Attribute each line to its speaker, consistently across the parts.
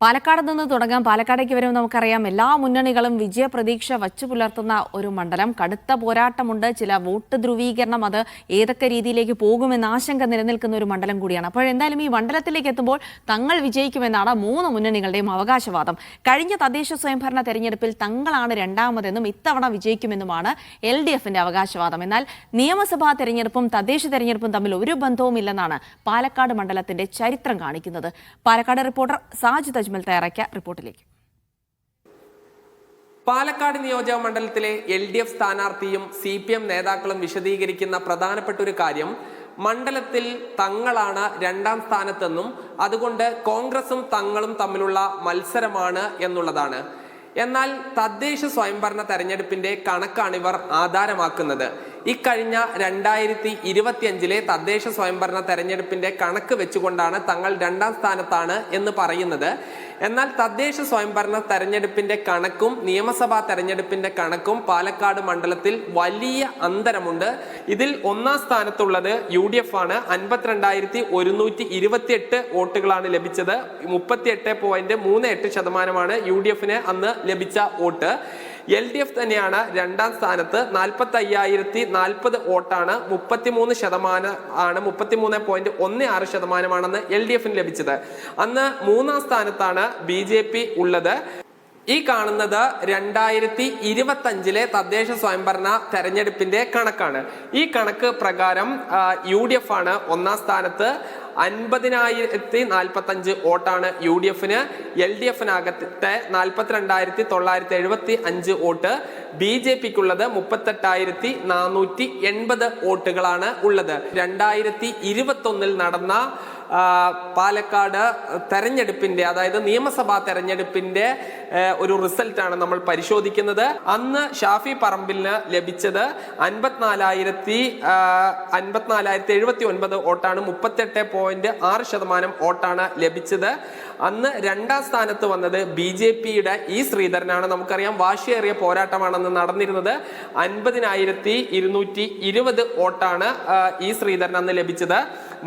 Speaker 1: പാലക്കാട് നിന്ന് തുടങ്ങാം. പാലക്കാടേക്ക് വരും. നമുക്കറിയാം എല്ലാ മുന്നണികളും വിജയപ്രതീക്ഷ വച്ചു പുലർത്തുന്ന ഒരു മണ്ഡലം. കടുത്ത പോരാട്ടമുണ്ട്. ചില വോട്ട് ധ്രുവീകരണം അത് ഏതൊക്കെ രീതിയിലേക്ക് പോകുമെന്ന ആശങ്ക നിലനിൽക്കുന്ന ഒരു മണ്ഡലം കൂടിയാണ്. അപ്പോൾ എന്തായാലും ഈ മണ്ഡലത്തിലേക്ക് എത്തുമ്പോൾ തങ്ങൾ വിജയിക്കുമെന്നാണ് മൂന്ന് മുന്നണികളുടെയും അവകാശവാദം. കഴിഞ്ഞ തദ്ദേശ സ്വയംഭരണ തെരഞ്ഞെടുപ്പിൽ തങ്ങളാണ് രണ്ടാമതെന്നും ഇത്തവണ വിജയിക്കുമെന്നുമാണ് LDFന്റെ അവകാശവാദം. എന്നാൽ നിയമസഭാ തെരഞ്ഞെടുപ്പും തദ്ദേശ തെരഞ്ഞെടുപ്പും തമ്മിൽ ഒരു ബന്ധവുമില്ലെന്നാണ് പാലക്കാട് മണ്ഡലത്തിന്റെ ചരിത്രം കാണിക്കുന്നത്. പാലക്കാട് റിപ്പോർട്ടർ സാജിദ് തയ്യാറാക്കിയ റിപ്പോർട്ടിലേക്ക്.
Speaker 2: പാലക്കാട് നിയോജക മണ്ഡലത്തിലെ LDF സ്ഥാനാർത്ഥിയും CPM നേതാക്കളും വിശദീകരിക്കുന്ന പ്രധാനപ്പെട്ട ഒരു കാര്യം മണ്ഡലത്തിൽ തങ്ങളാണ് രണ്ടാം സ്ഥാനത്തെന്നും അതുകൊണ്ട് കോൺഗ്രസും തങ്ങളും തമ്മിലുള്ള മത്സരമാണ് എന്നുള്ളതാണ്. എന്നാൽ തദ്ദേശ സ്വയംഭരണ തെരഞ്ഞെടുപ്പിന്റെ കണക്കാണ് ഇവർ ആധാരമാക്കുന്നത്. ഇക്കഴിഞ്ഞ 2025 തദ്ദേശ സ്വയംഭരണ തെരഞ്ഞെടുപ്പിന്റെ കണക്ക് വെച്ചുകൊണ്ടാണ് തങ്ങൾ രണ്ടാം സ്ഥാനത്താണ് എന്ന് പറയുന്നത്. എന്നാൽ തദ്ദേശ സ്വയംഭരണ തെരഞ്ഞെടുപ്പിന്റെ കണക്കും നിയമസഭാ തെരഞ്ഞെടുപ്പിന്റെ കണക്കും പാലക്കാട് മണ്ഡലത്തിൽ വലിയ അന്തരമുണ്ട്. ഇതിൽ ഒന്നാം സ്ഥാനത്തുള്ളത് UDF ആണ്. 52,128 വോട്ടുകളാണ് ലഭിച്ചത്. 38.38% UDFന് അന്ന് ലഭിച്ച വോട്ട്. LDF തന്നെയാണ് രണ്ടാം സ്ഥാനത്ത്. 45,040 വോട്ടാണ്. 33.16% LDFന് ലഭിച്ചത്. അന്ന് മൂന്നാം സ്ഥാനത്താണ് BJP ഉള്ളത്. ഈ കാണുന്നത് 2025 തദ്ദേശ സ്വയംഭരണ തെരഞ്ഞെടുപ്പിന്റെ കണക്കാണ്. ഈ കണക്ക് പ്രകാരം UDF ആണ് ഒന്നാം സ്ഥാനത്ത്. 50,045 വോട്ടാണ് UDFന്. LDFനകത്തെ 42,975 വോട്ട്. BJPക്കുള്ളത് 38,480 വോട്ടുകളാണ് ഉള്ളത്. 2021 നടന്ന പാലക്കാട് തെരഞ്ഞെടുപ്പിന്റെ, അതായത് നിയമസഭാ തെരഞ്ഞെടുപ്പിന്റെ ഒരു റിസൾട്ടാണ് നമ്മൾ പരിശോധിക്കുന്നത്. അന്ന് ഷാഫി പറമ്പിലിന് ലഭിച്ചത് 54,079 വോട്ടാണ്. 38.6% വോട്ടാണ് ലഭിച്ചത്. അന്ന് രണ്ടാം സ്ഥാനത്ത് വന്നത് BJPയുടെ ശ്രീധരനാണ്. നമുക്കറിയാം വാശിയേറിയ പോരാട്ടമാണെന്ന് നടന്നിരുന്നത്. 50,220 വോട്ടാണ് ശ്രീധരൻ അന്ന് ലഭിച്ചത്.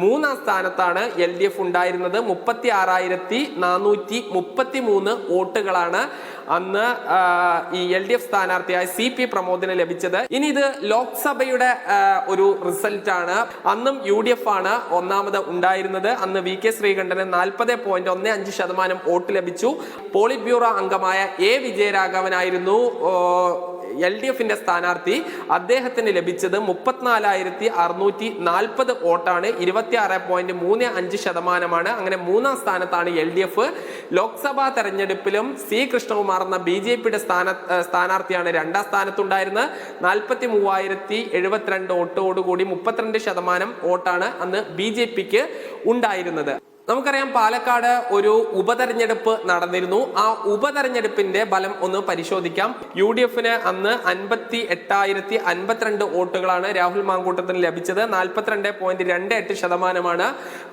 Speaker 2: മൂന്നാം സ്ഥാനത്താണ് LDF ഉണ്ടായിരുന്നത്. 36,433 വോട്ടുകളാണ് അന്ന് ഈ LDF സ്ഥാനാർത്ഥിയായ CP പ്രമോദിന് ലഭിച്ചത്. ഇനി ഇത് ലോക്സഭയുടെ ഒരു റിസൾട്ടാണ്. അന്നും UDF ആണ് ഒന്നാമത് ഉണ്ടായിരുന്നത്. അന്ന് VK ശ്രീകണ്ഠന് 40.15% വോട്ട് ലഭിച്ചു. പോളിറ്റ് ബ്യൂറോ അംഗമായ വിജയരാഘവനായിരുന്നു LDFന്റെ സ്ഥാനാർത്ഥി. അദ്ദേഹത്തിന് ലഭിച്ചത് 34,640 വോട്ടാണ്. 26.35%. അങ്ങനെ മൂന്നാം സ്ഥാനത്താണ് LDF. ലോക്സഭാ തെരഞ്ഞെടുപ്പിലും C കൃഷ്ണകുമാർ എന്ന BJPയുടെ സ്ഥാനാർത്ഥിയാണ് രണ്ടാം സ്ഥാനത്തുണ്ടായിരുന്നത്. 43,072 വോട്ടോടുകൂടി 32% വോട്ടാണ് അന്ന് BJPക്ക് ഉണ്ടായിരുന്നത്. നമുക്കറിയാം പാലക്കാട് ഒരു ഉപതെരഞ്ഞെടുപ്പ് നടന്നിരുന്നു. ആ ഉപതെരഞ്ഞെടുപ്പിന്റെ ഫലം ഒന്ന് പരിശോധിക്കാം. UDFന് അന്ന് 58,052 വോട്ടുകളാണ് രാഹുൽ മാങ്കൂട്ടത്തിന് ലഭിച്ചത്. 42.28%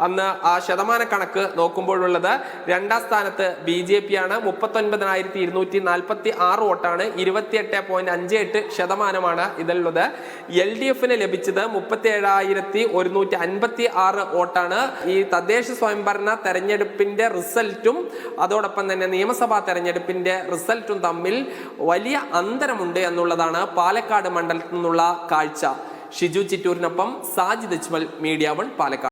Speaker 2: അന്ന് ആ ശതമാന കണക്ക് നോക്കുമ്പോഴുള്ളത്. രണ്ടാം സ്ഥാനത്ത് BJP ആണ്. 39,246 വോട്ടാണ്. 28.58% ഇതിലുള്ളത്. LDFന് ലഭിച്ചത് 37,156 വോട്ടാണ്. ഈ തദ്ദേശ സ്വയംഭരണ തെരഞ്ഞെടുപ്പിന്റെ റിസൾട്ടും അതോടൊപ്പം തന്നെ നിയമസഭാ തെരഞ്ഞെടുപ്പിന്റെ റിസൾട്ടും തമ്മിൽ വലിയ അന്തരമുണ്ട് എന്നുള്ളതാണ് പാലക്കാട് മണ്ഡലത്തിൽ നിന്നുള്ള കാഴ്ച. ഷിജു ചിറ്റൂരിനൊപ്പം സാജിദ് അജ്മൽ, മീഡിയ 1 പാലക്കാട്.